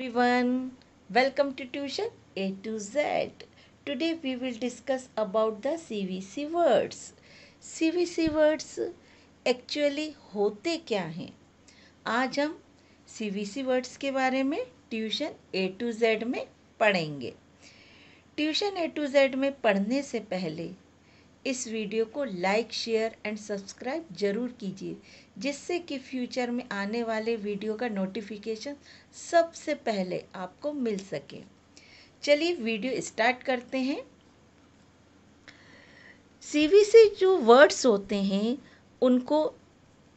Everyone, welcome to tuition A to Z. Today we will discuss about the CVC words. CVC words actually होते क्या हैं? आज हम CVC words के बारे में ट्यूशन A to Z में पढ़ेंगे। ट्यूशन A to Z में पढ़ने से पहले इस वीडियो को लाइक शेयर एंड सब्सक्राइब ज़रूर कीजिए, जिससे कि फ्यूचर में आने वाले वीडियो का नोटिफिकेशन सबसे पहले आपको मिल सके। चलिए वीडियो स्टार्ट करते हैं। सीवीसी जो वर्ड्स होते हैं उनको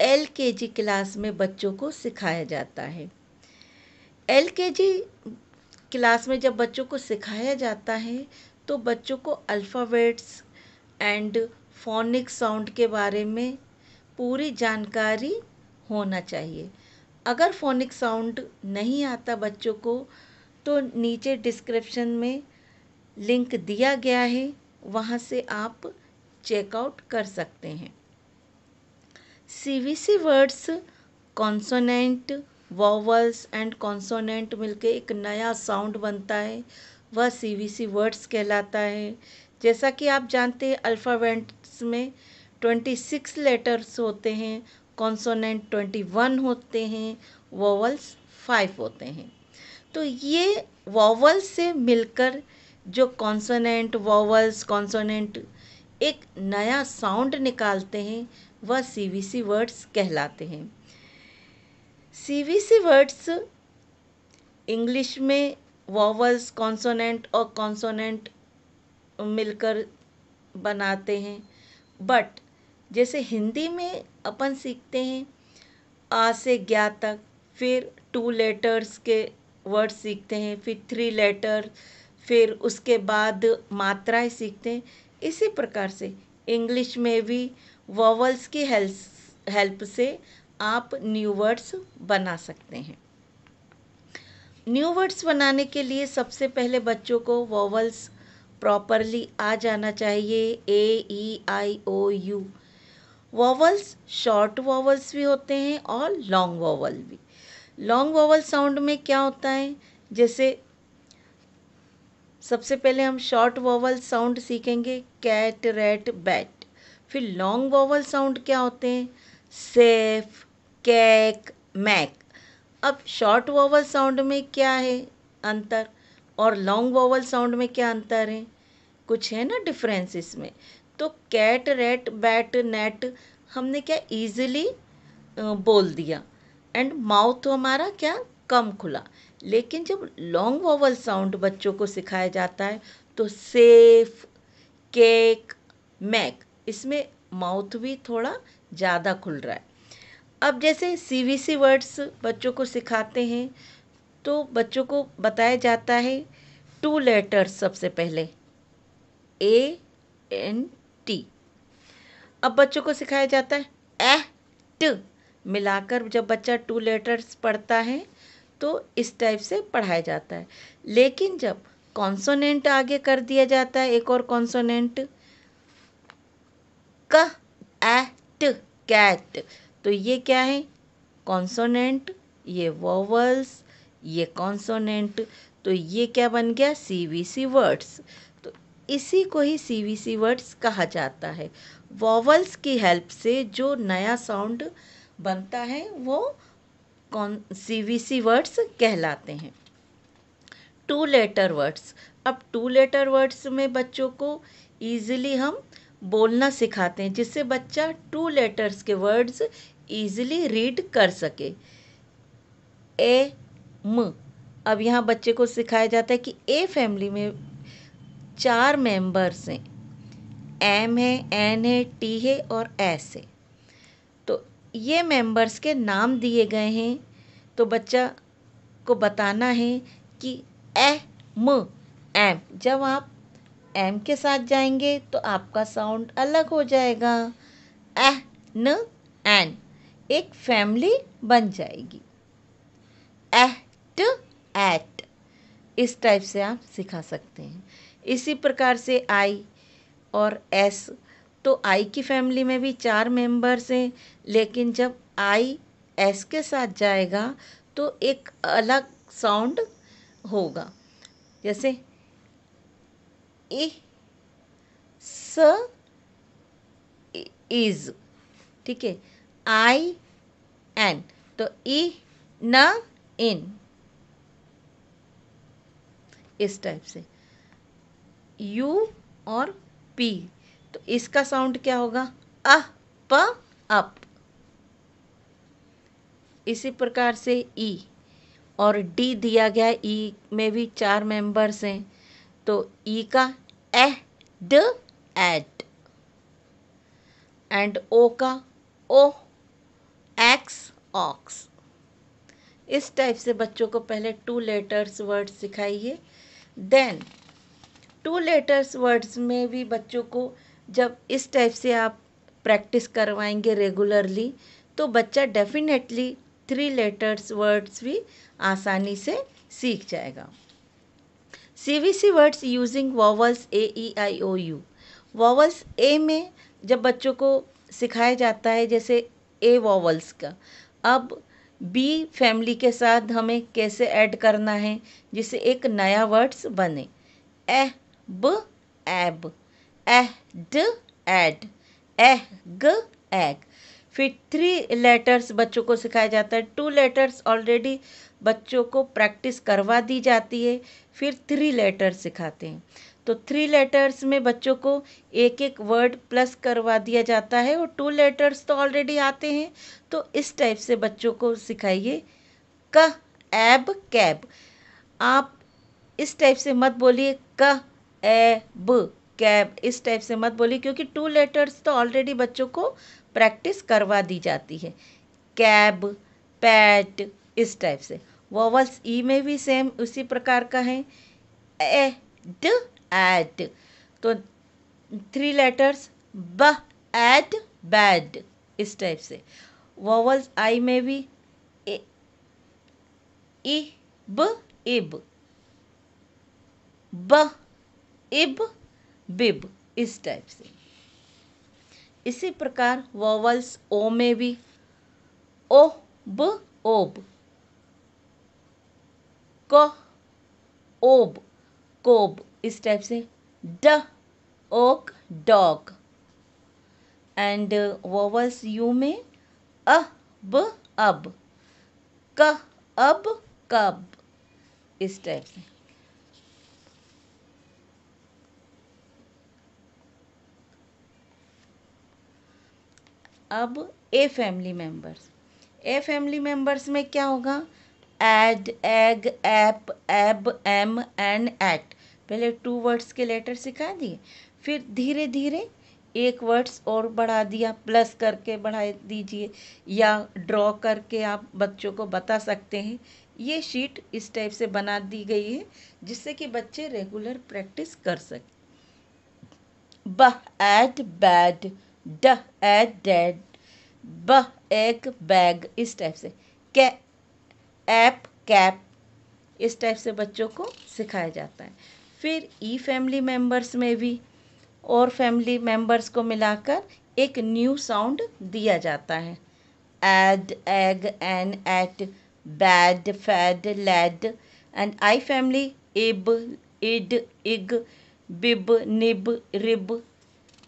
LKG क्लास में बच्चों को सिखाया जाता है। LKG क्लास में जब बच्चों को सिखाया जाता है तो बच्चों को अल्फ़ाबेट्स एंड फोनिक साउंड के बारे में पूरी जानकारी होना चाहिए। अगर फोनिक साउंड नहीं आता बच्चों को तो नीचे डिस्क्रिप्शन में लिंक दिया गया है, वहाँ से आप चेकआउट कर सकते हैं। CVC words consonant, vowels and consonant मिलके एक नया साउंड बनता है, वह सीवीसी वर्ड्स कहलाता है। जैसा कि आप जानते हैं अल्फ़ाबेट्स में 26 लेटर्स होते हैं, कॉन्सोनेंट 21 होते हैं, वॉवल्स 5 होते हैं। तो ये वॉवल्स से मिलकर जो कॉन्सोनेंट, वॉवल्स, कॉन्सोनेंट एक नया साउंड निकालते हैं, वह सीवीसी वर्ड्स कहलाते हैं। सीवीसी वर्ड्स इंग्लिश में वॉवल्स, कॉन्सोनेंट और कॉन्सोनेंट मिलकर बनाते हैं, बट जैसे हिंदी में अपन सीखते हैं आ से ज्ञा तक, फिर 2 लेटर्स के वर्ड सीखते हैं, फिर 3 लेटर, फिर उसके बाद मात्राएं सीखते हैं। इसी प्रकार से इंग्लिश में भी वॉवल्स की हेल्प से आप न्यू वर्ड्स बना सकते हैं। न्यू वर्ड्स बनाने के लिए सबसे पहले बच्चों को वॉवल्स प्रॉपरली आ जाना चाहिए। A E I O U। Vowels short vowels भी होते हैं और लॉन्ग वॉवल भी। लॉन्ग वॉवल साउंड में क्या होता है, जैसे सबसे पहले हम शॉर्ट वॉवल साउंड सीखेंगे, कैट, रैट, बैट। फिर लॉन्ग वॉवल साउंड क्या होते हैं, सेफ, केक, मैक। अब शॉर्ट वॉवल साउंड में क्या है अंतर और लॉन्ग वॉवल साउंड में क्या अंतर है, कुछ है ना डिफरेंस इसमें। तो कैट, रैट, बैट, नेट हमने क्या इजीली बोल दिया एंड माउथ हमारा क्या कम खुला। लेकिन जब लॉन्ग वॉवल साउंड बच्चों को सिखाया जाता है तो सेफ, केक, मैक, इसमें माउथ भी थोड़ा ज़्यादा खुल रहा है। अब जैसे सीवीसी वर्ड्स बच्चों को सिखाते हैं तो बच्चों को बताया जाता है 2 लेटर्स सबसे पहले ANT। अब बच्चों को सिखाया जाता है ट मिलाकर, जब बच्चा 2 लेटर्स पढ़ता है तो इस टाइप से पढ़ाया जाता है। लेकिन जब कॉन्सोनेंट आगे कर दिया जाता है, एक और कॉन्सोनेंट क ट कैट, तो ये क्या है कॉन्सोनेंट, ये वॉवल्स, ये कॉन्सोनेंट, तो ये क्या बन गया सीवीसी वर्ड्स। तो इसी को ही सीवीसी वर्ड्स कहा जाता है। वॉवल्स की हेल्प से जो नया साउंड बनता है वो सीवीसी वर्ड्स कहलाते हैं। 2 लेटर वर्ड्स। अब 2 लेटर वर्ड्स में बच्चों को ईजिली हम बोलना सिखाते हैं, जिससे बच्चा 2 लेटर्स के वर्ड्स ईजिली रीड कर सके। ए म। अब यहाँ बच्चे को सिखाया जाता है कि ए फैमिली में 4 मेंबर्स हैं, एम है, एन है, टी है और एस है। तो ये मेंबर्स के नाम दिए गए हैं, तो बच्चा को बताना है कि म एम, जब आप एम के साथ जाएंगे तो आपका साउंड अलग हो जाएगा। न एन, एक फैमिली बन जाएगी। ट एट, इस टाइप से आप सिखा सकते हैं। इसी प्रकार से आई और एस, तो आई की फैमिली में भी 4 मेंबर्स हैं, लेकिन जब आई एस के साथ जाएगा तो एक अलग साउंड होगा। जैसे इ स इज, ठीक है। आई एन, तो ई न इन, इस टाइप से। यू और पी, तो इसका साउंड क्या होगा? अ प अप। इसी प्रकार से ई और डी दिया गया है। ई में भी 4 मेंबर्स हैं, तो ई का ए ड एड, एंड ओ का ओ एक्स ऑक्स। इस टाइप से बच्चों को पहले 2 लेटर्स वर्ड सिखाइए। देन 2 लेटर्स वर्ड्स में भी बच्चों को जब इस टाइप से आप प्रैक्टिस करवाएंगे रेगुलरली, तो बच्चा डेफिनेटली 3 लेटर्स वर्ड्स भी आसानी से सीख जाएगा। CVC words using vowels A E I O U. Vowels A में जब बच्चों को सिखाया जाता है, जैसे ए वॉवल्स का, अब बी फैमिली के साथ हमें कैसे ऐड करना है जिससे एक नया वर्ड्स बने। ए ब एब, एह ड एड, एह ग एग। फिर 3 लेटर्स बच्चों को सिखाया जाता है। 2 लेटर्स ऑलरेडी बच्चों को प्रैक्टिस करवा दी जाती है, फिर 3 लेटर्स सिखाते हैं। तो 3 लेटर्स में बच्चों को एक एक वर्ड प्लस करवा दिया जाता है, और 2 लेटर्स तो ऑलरेडी आते हैं। तो इस टाइप से बच्चों को सिखाइए। क एब कैब। आप इस टाइप से मत बोलिए क ए ब कैब, इस टाइप से मत बोलिए, क्योंकि 2 लेटर्स तो ऑलरेडी बच्चों को प्रैक्टिस करवा दी जाती है। कैब, पैट, इस टाइप से। वॉवल्स ई में भी सेम उसी प्रकार का है। ए ड एड, तो 3 लेटर्स ब एड बैड, इस टाइप से। वॉवल्स आई में भी ए इ ब इब, ब इब बिब, इस टाइप से। इसी प्रकार वॉवल्स ओ में भी ओ ब ओब, क ओब कोब, इस टाइप से। ड ओक डॉग, एंड वॉवल्स यू में अ ब अब, क अब कब, इस टाइप से। अब a family members. A family members में क्या होगा? एड, एग, एप, एब, एम, एन, एट। पहले 2 वर्ड्स के लेटर सिखा दिए, फिर धीरे धीरे एक वर्ड्स और बढ़ा दिया, प्लस करके बढ़ा दीजिए, या ड्रॉ करके आप बच्चों को बता सकते हैं। ये शीट इस टाइप से बना दी गई है जिससे कि बच्चे रेगुलर प्रैक्टिस कर सकें। ब एड बैड, ड एड डेड, ब एग बैग, इस टाइप से। कै ऐप कैप, इस टाइप से बच्चों को सिखाया जाता है। फिर ई फैमिली मेंबर्स में भी और फैमिली मेंबर्स को मिलाकर एक न्यू साउंड दिया जाता है। Ed, egg, en, et, bad, fad, lad. And I family ib, id, ig, bib, nib, rib.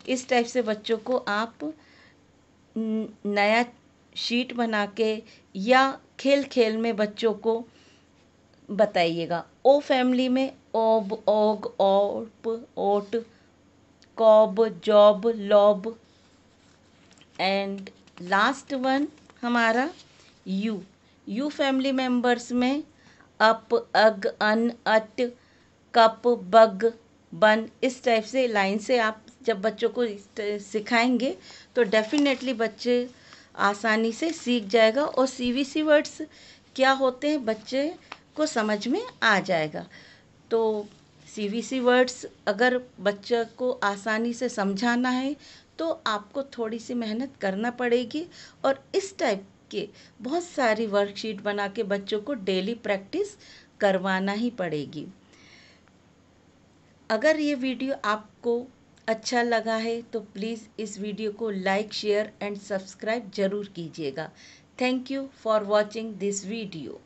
इस टाइप से बच्चों को आप नया शीट बना के या खेल खेल में बच्चों को बताइएगा। ओ फैमिली में ob, og, op, ot, cob, job, lob, and last one हमारा यू। यू फैमिली मेंबर्स में अप, अग, अन, अट, कप, बग, बन। इस टाइप से लाइन से आप जब बच्चों को सिखाएंगे तो डेफिनेटली बच्चे आसानी से सीख जाएगा, और CVC वर्ड्स क्या होते हैं बच्चे को समझ में आ जाएगा। तो CVC वर्ड्स अगर बच्चे को आसानी से समझाना है तो आपको थोड़ी सी मेहनत करना पड़ेगी, और इस टाइप के बहुत सारी वर्कशीट बना के बच्चों को डेली प्रैक्टिस करवाना ही पड़ेगी। अगर ये वीडियो आपको अच्छा लगा है तो प्लीज़ इस वीडियो को लाइक, शेयर एंड सब्सक्राइब ज़रूर कीजिएगा। Thank you for watching this video.